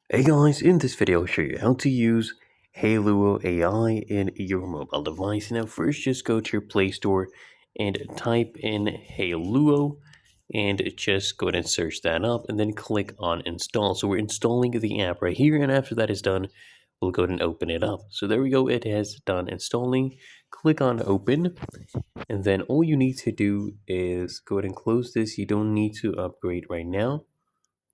Hey guys, in this video I'll show you how to use Hailuo AI in your mobile device. Now first just go to your Play Store and type in Hailuo and just go ahead and search that up and then click on install. So we're installing the app right here, and after that is done, we'll go ahead and open it up. So there we go, it has done installing. Click on open, and then all you need to do is go ahead and close this. You don't need to upgrade right now,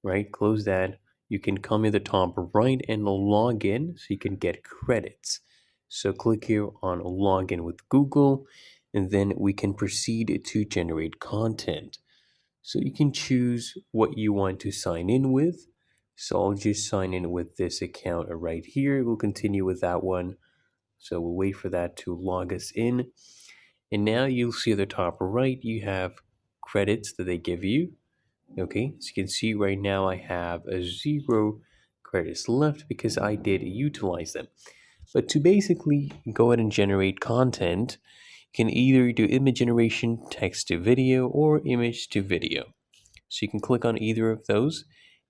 right? Close that. You can come in the top right and log in so you can get credits. So click here on login with Google, and then we can proceed to generate content. So you can choose what you want to sign in with. So I'll just sign in with this account right here. We'll continue with that one. So we'll wait for that to log us in. And now you'll see at the top right, you have credits that they give you. Okay, so you can see right now I have a 0 credits left because I did utilize them. But to basically go ahead and generate content, you can either do image generation, text to video, or image to video. So you can click on either of those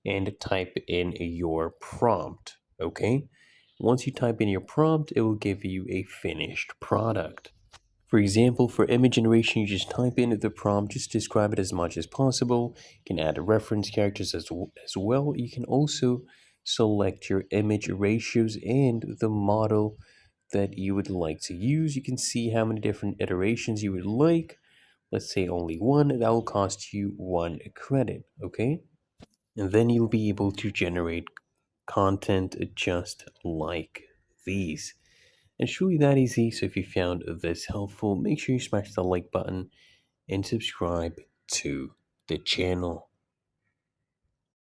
and type in your prompt. Okay, once you type in your prompt, it will give you a finished product. For example, for image generation, you just type in the prompt, just describe it as much as possible. You can add reference characters as well. You can also select your image ratios and the model that you would like to use. You can see how many different iterations you would like. Let's say only one, that will cost you 1 credit, okay? And then you'll be able to generate content just like these. And it's really that easy. So if you found this helpful, make sure you smash the like button and subscribe to the channel.